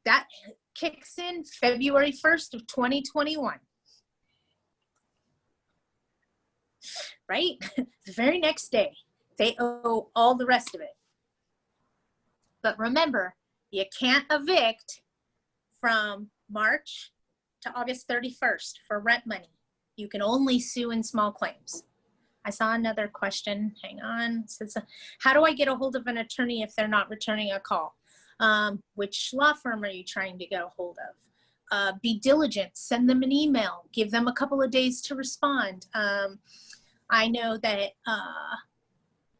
that kicks in February 1st of 2021. Right? The very next day, they owe all the rest of it. But remember, you can't evict from March to August 31st for rent money. You can only sue in small claims. I saw another question. Hang on. It says, how do I get a hold of an attorney if they're not returning a call? Which law firm are you trying to get a hold of? Be diligent. Send them an email. Give them a couple of days to respond. I know that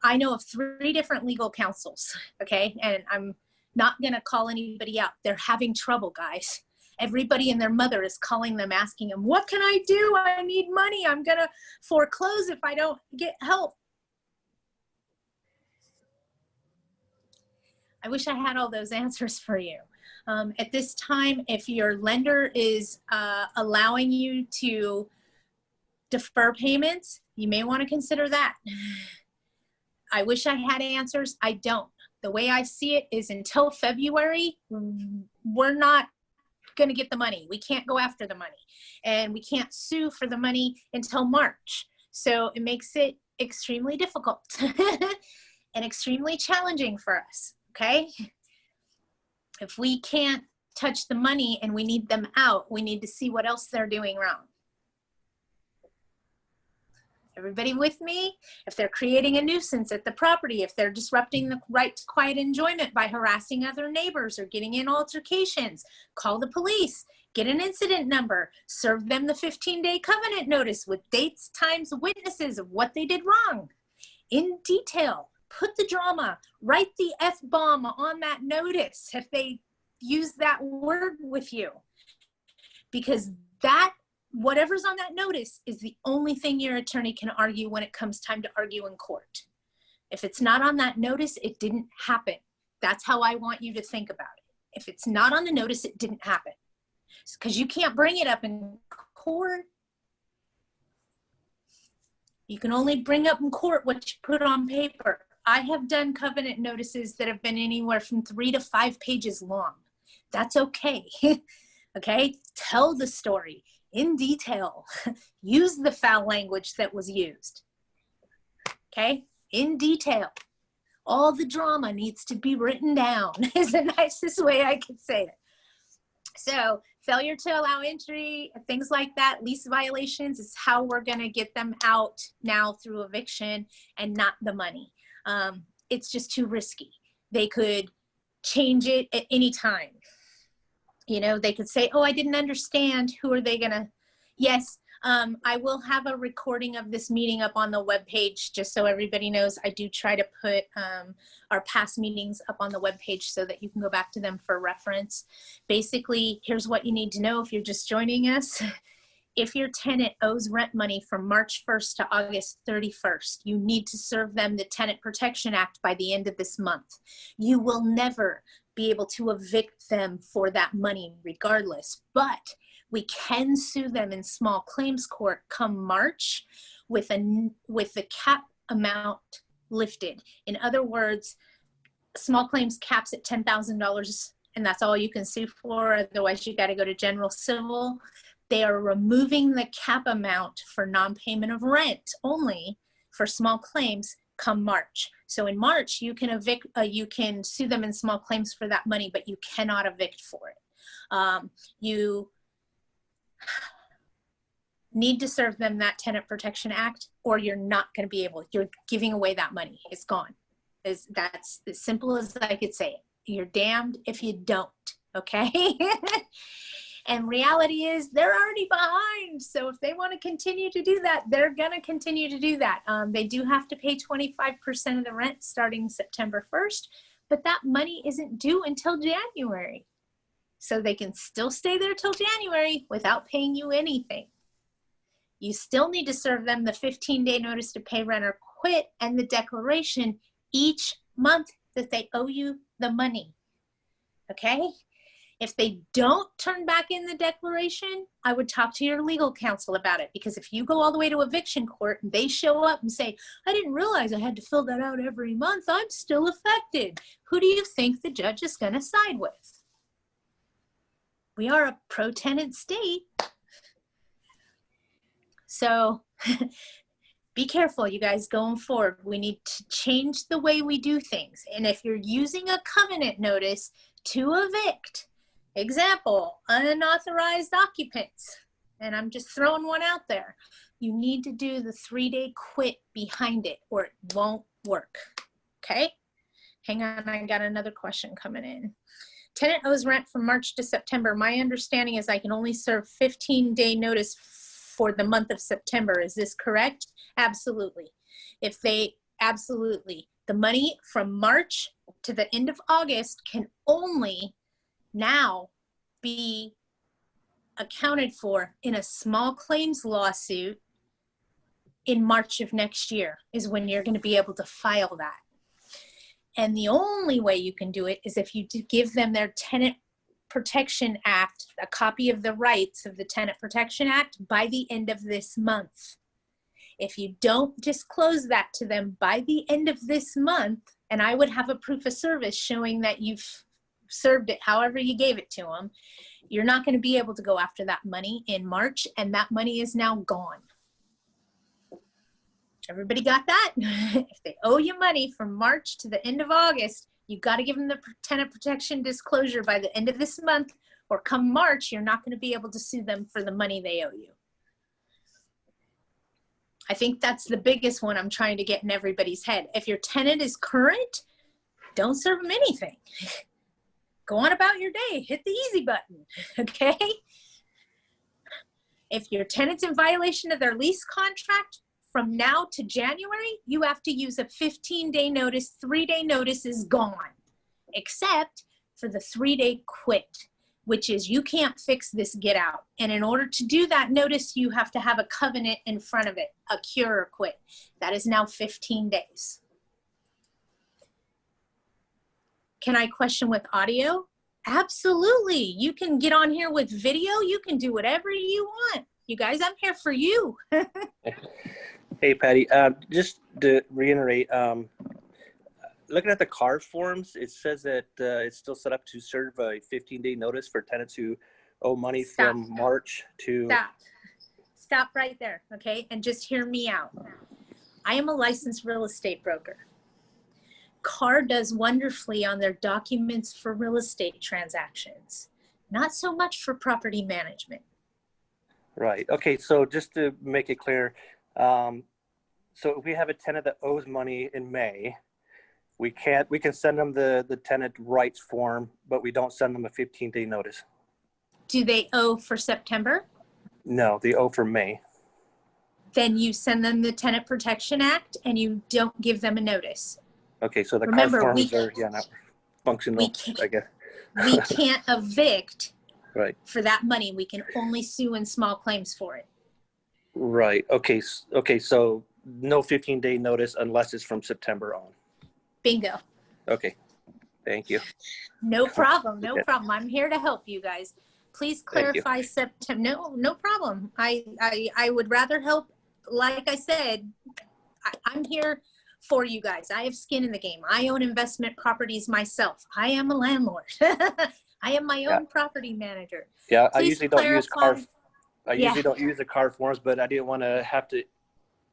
I know of 3 different legal counsels, okay? And I'm not going to call anybody out. They're having trouble, guys. Everybody and their mother is calling them, asking them, what can I do? I need money. I'm going to foreclose if I don't get help. I wish I had all those answers for you. At this time, if your lender is allowing you to defer payments, you may want to consider that. I wish I had answers. I don't. The way I see it is until February, we're not going to get the money. We can't go after the money. And we can't sue for the money until March. So it makes it extremely difficult and extremely challenging for us, okay? If we can't touch the money and we need them out, we need to see what else they're doing wrong. Everybody with me? If they're creating a nuisance at the property, if they're disrupting the right to quiet enjoyment by harassing other neighbors or getting in altercations, call the police, get an incident number, serve them the 15-day covenant notice with dates, times, witnesses of what they did wrong. In detail, put the drama, write the F-bomb on that notice if they use that word with you. Because that, whatever's on that notice is the only thing your attorney can argue when it comes time to argue in court. If it's not on that notice, it didn't happen. That's how I want you to think about it. If it's not on the notice, it didn't happen. Because you can't bring it up in court. You can only bring up in court what you put on paper. I have done covenant notices that have been anywhere from 3 to 5 pages long. That's okay. Okay? Tell the story in detail. Use the foul language that was used. Okay? In detail. All the drama needs to be written down is the nicest way I could say it. So failure to allow entry, things like that, lease violations is how we're going to get them out now through eviction and not the money. It's just too risky. They could change it at any time. You know, they could say, oh, I didn't understand. Who are they going to? Yes, I will have a recording of this meeting up on the webpage, just so everybody knows. I do try to put our past meetings up on the webpage so that you can go back to them for reference. Basically, here's what you need to know if you're just joining us. If your tenant owes rent money from March 1st to August 31st, you need to serve them the Tenant Protection Act by the end of this month. You will never be able to evict them for that money regardless, but we can sue them in small claims court come March with the cap amount lifted. In other words, small claims caps at $10,000 and that's all you can sue for. Otherwise you got to go to general civil. They are removing the cap amount for non-payment of rent only for small claims come March. So in March, you can you can sue them in small claims for that money, but you cannot evict for it. You need to serve them that Tenant Protection Act, or you're not going to be able. You're giving away that money. It's gone. That's as simple as I could say it. You're damned if you don't. Okay. And reality is they're already behind. So if they want to continue to do that, they're going to continue to do that. They do have to pay 25% of the rent starting September 1st, but that money isn't due until January. So they can still stay there till January without paying you anything. You still need to serve them the 15-day notice to pay rent or quit and the declaration each month that they owe you the money. Okay? If they don't turn back in the declaration, I would talk to your legal counsel about it, because if you go all the way to eviction court and they show up and say, I didn't realize I had to fill that out every month, I'm still affected. Who do you think the judge is going to side with? We are a pro-tenant state. So be careful, you guys, going forward. We need to change the way we do things. And if you're using a covenant notice to evict, example, unauthorized occupants, and I'm just throwing one out there, you need to do the 3-day quit behind it or it won't work. Okay? Hang on, I got another question coming in. Tenant owes rent from March to September. My understanding is I can only serve 15-day notice for the month of September. Is this correct? Absolutely. Absolutely. The money from March to the end of August can only now be accounted for in a small claims lawsuit in March of next year is when you're going to be able to file that. And the only way you can do it is if you give them their Tenant Protection Act, a copy of the rights of the Tenant Protection Act by the end of this month. If you don't disclose that to them by the end of this month, and I would have a proof of service showing that you've served it however you gave it to them, you're not going to be able to go after that money in March, and that money is now gone. Everybody got that? If they owe you money from March to the end of August, you got to give them the tenant protection disclosure by the end of this month, or come March, you're not going to be able to sue them for the money they owe you. I think that's the biggest one I'm trying to get in everybody's head. If your tenant is current, don't serve them anything. Go on about your day, hit the easy button, okay? If your tenant's in violation of their lease contract, from now to January, you have to use a 15-day notice. 3-day notice is gone, except for the 3-day quit, which is you can't fix this, get out. And in order to do that notice, you have to have a covenant in front of it, a cure or quit. That is now 15 days. Can I question with audio? Absolutely. You can get on here with video. You can do whatever you want. You guys, I'm here for you. Hey, Patty, just to reiterate, looking at the CAR forms, it says that it's still set up to serve a 15-day notice for tenants who owe money Stop. from March to. Stop right there, okay? And just hear me out. I am a licensed real estate broker. CAR does wonderfully on their documents for real estate transactions, not so much for property management. Right. Okay. So just to make it clear, so if we have a tenant that owes money in May, we can send them the tenant rights form, but we don't send them a 15-day notice. Do they owe for September? No, they owe for May. Then you send them the Tenant Protection Act and you don't give them a notice. Okay. So the Remember, CAR forms are not functional, I guess. We can't evict Right. for that money. We can only sue in small claims for it. Right. Okay. Okay. So no 15-day notice unless it's from September on. Bingo. Okay. Thank you. No problem. No Okay. problem. I'm here to help you guys. Please Thank you. clarify September. No problem. I would rather help. Like I said, I'm here for you guys. I have skin in the game. I own investment properties myself. I am a landlord. I am my own property manager. Yeah. Please I usually don't use CAR. clarify. I usually don't use the CAR forms, but I didn't want to have to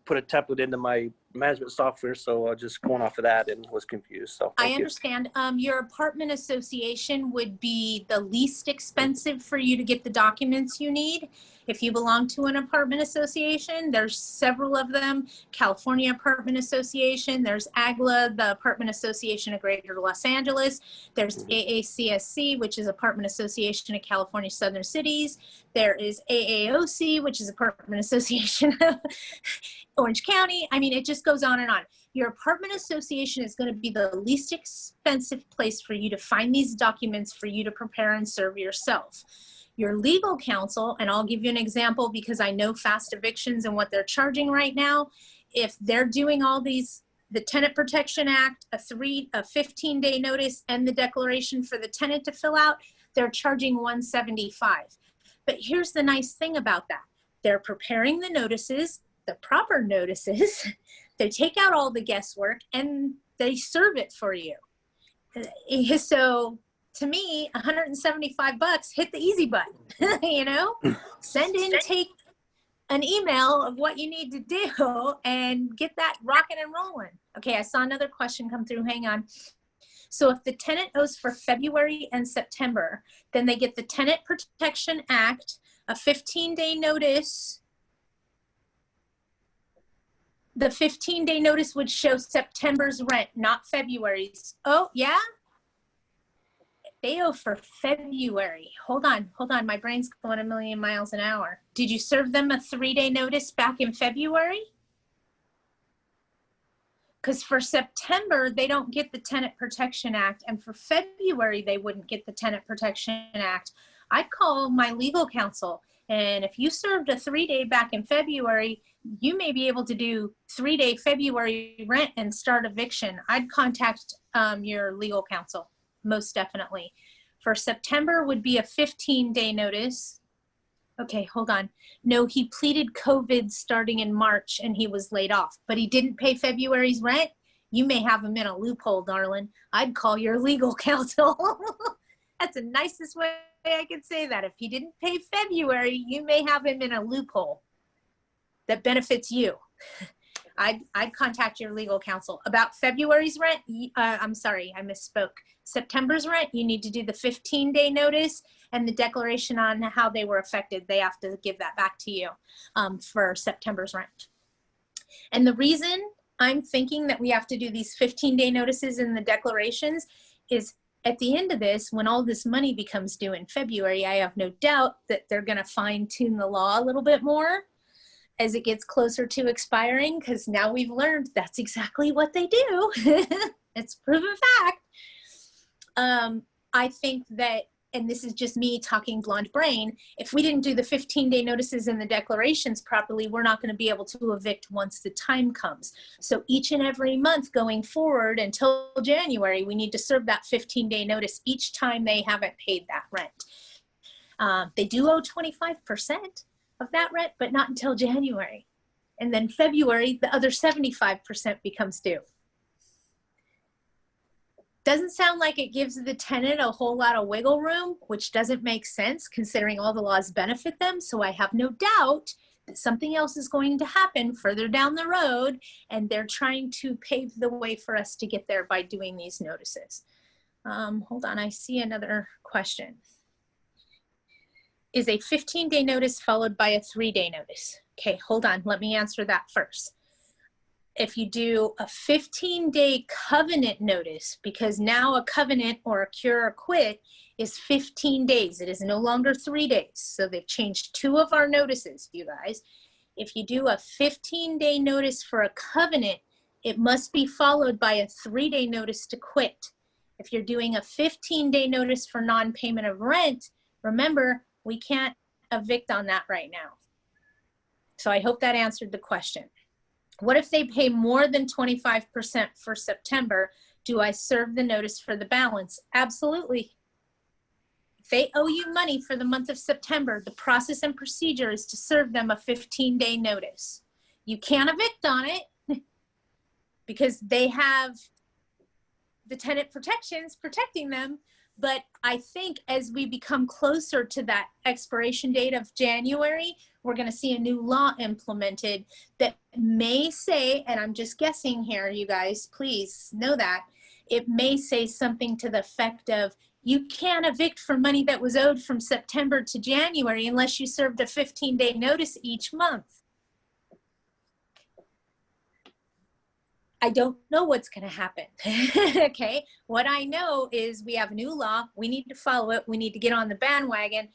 put a template into my management software, so I just going off of that and was confused. So I thank you. understand. Your apartment association would be the least expensive for you to get the documents you need. If you belong to an apartment association, there's several of them. California Apartment Association, there's AGLA, the Apartment Association of Greater Los Angeles. There's AACSC, which is Apartment Association of California Southern Cities. There is AAOC, which is Apartment Association of Orange County. I mean, it just goes on and on. Your apartment association is going to be the least expensive place for you to find these documents for you to prepare and serve yourself. Your legal counsel, and I'll give you an example because I know fast evictions and what they're charging right now. If they're doing all these, the Tenant Protection Act, a 15-day notice, and the declaration for the tenant to fill out, they're charging $175. But here's the nice thing about that. They're preparing the notices, the proper notices, they take out all the guesswork and they serve it for you. So to me, $175, hit the easy button, you know, send in, take an email of what you need to do and get that rocking and rolling. Okay, I saw another question come through, hang on. So if the tenant owes for February and September, then they get the Tenant Protection Act, a 15-day notice. The 15-day notice would show September's rent, not February's. Oh, yeah? They owe for February. Hold on. My brain's going a million miles an hour. Did you serve them a 3-day notice back in February? Because for September, they don't get the Tenant Protection Act. And for February, they wouldn't get the Tenant Protection Act. I'd call my legal counsel. And if you served a 3-day back in February, you may be able to do 3-day February rent and start eviction. I'd contact your legal counsel, most definitely. For September would be a 15-day notice. Okay, hold on. No, he pleaded COVID starting in March and he was laid off, but he didn't pay February's rent. You may have him in a loophole, darling. I'd call your legal counsel. That's the nicest way I could say that. If he didn't pay February, you may have him in a loophole that benefits you. I'd contact your legal counsel. About February's rent, I'm sorry, I misspoke. September's rent, you need to do the 15-day notice and the declaration on how they were affected. They have to give that back to you for September's rent. And the reason I'm thinking that we have to do these 15-day notices in the declarations is at the end of this, when all this money becomes due in February, I have no doubt that they're going to fine tune the law a little bit more as it gets closer to expiring, because now we've learned that's exactly what they do. It's proven fact. I think that, and this is just me talking blonde brain, if we didn't do the 15-day notices and the declarations properly, we're not going to be able to evict once the time comes. So each and every month going forward until January, we need to serve that 15-day notice each time they haven't paid that rent. They do owe 25% of that rent, but not until January. And then February, the other 75% becomes due. Doesn't sound like it gives the tenant a whole lot of wiggle room, which doesn't make sense considering all the laws benefit them. So I have no doubt that something else is going to happen further down the road, and they're trying to pave the way for us to get there by doing these notices. Hold on, I see another question. Is a 15-day notice followed by a 3-day notice? Okay, hold on, let me answer that first. If you do a 15-day covenant notice, because now a covenant or a cure or quit is 15 days. It is no longer 3 days. So they've changed 2 of our notices, you guys. If you do a 15-day notice for a covenant, it must be followed by a 3-day notice to quit. If you're doing a 15-day notice for non-payment of rent, remember, we can't evict on that right now. So I hope that answered the question. What if they pay more than 25% for September? Do I serve the notice for the balance? Absolutely. If they owe you money for the month of September, the process and procedure is to serve them a 15-day notice. You can't evict on it because they have the tenant protections protecting them. But I think as we become closer to that expiration date of January, we're going to see a new law implemented that may say, and I'm just guessing here, you guys, please know that, it may say something to the effect of, you can't evict for money that was owed from September to January unless you served a 15-day notice each month. I don't know what's going to happen. Okay. What I know is we have a new law. We need to follow it. We need to get on the bandwagon.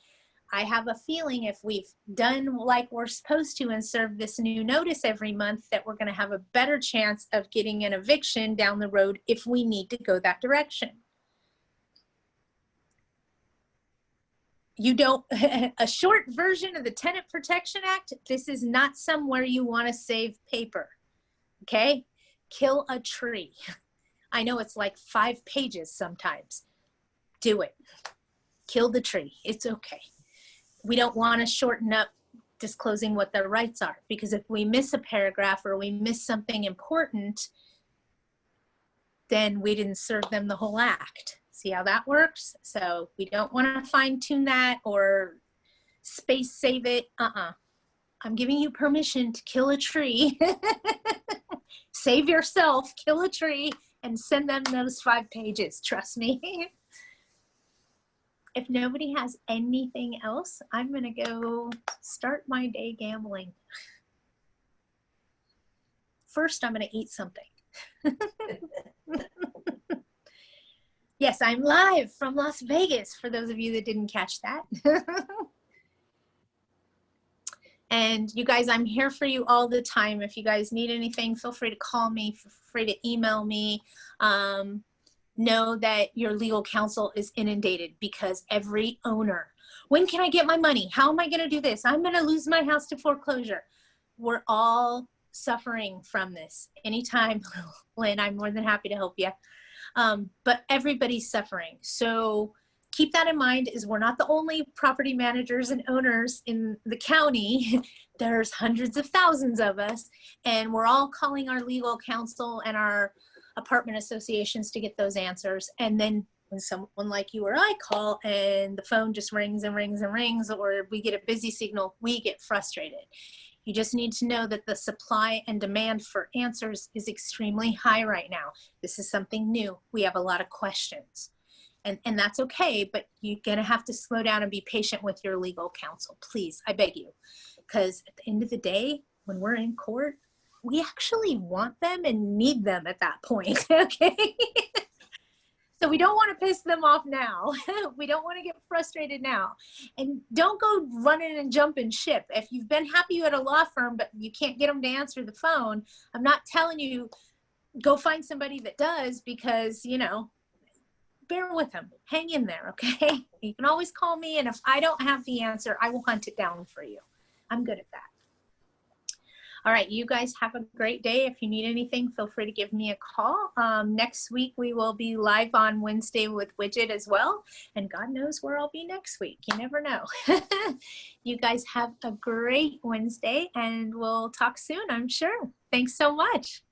I have a feeling if we've done like we're supposed to and serve this new notice every month, that we're going to have a better chance of getting an eviction down the road if we need to go that direction. You don't, a short version of the Tenant Protection Act, this is not somewhere you want to save paper. Okay. Kill a tree. I know it's like 5 pages sometimes. Do it. Kill the tree. It's okay. We don't want to shorten up disclosing what their rights are, because if we miss a paragraph or we miss something important, then we didn't serve them the whole act. See how that works? So we don't want to fine tune that or space save it. I'm giving you permission to kill a tree. Save yourself, kill a tree, and send them those 5 pages. Trust me. If nobody has anything else, I'm going to go start my day gambling. First, I'm going to eat something. Yes, I'm live from Las Vegas, for those of you that didn't catch that. And you guys, I'm here for you all the time. If you guys need anything, feel free to call me, feel free to email me. Know that your legal counsel is inundated, because every owner, when can I get my money? How am I going to do this? I'm going to lose my house to foreclosure. We're all suffering from this. Anytime, Lynn, I'm more than happy to help you. But everybody's suffering. So keep that in mind, is we're not the only property managers and owners in the county. There's hundreds of thousands of us, and we're all calling our legal counsel and our apartment associations to get those answers. And then when someone like you or I call and the phone just rings and rings and rings, or we get a busy signal, we get frustrated. You just need to know that the supply and demand for answers is extremely high right now. This is something new. We have a lot of questions. And that's okay, but you're gonna have to slow down and be patient with your legal counsel, please, I beg you. Because at the end of the day, when we're in court, we actually want them and need them at that point, okay? So we don't want to piss them off now. We don't want to get frustrated now. And don't go running and jumping ship. If you've been happy at a law firm, but you can't get them to answer the phone, I'm not telling you go find somebody that does, because, you know, bear with them. Hang in there, okay? You can always call me, and if I don't have the answer, I will hunt it down for you. I'm good at that. All right, you guys have a great day. If you need anything, feel free to give me a call. Next week, we will be live on Wednesday with Widget as well. And God knows where I'll be next week. You never know. You guys have a great Wednesday, and we'll talk soon, I'm sure. Thanks so much.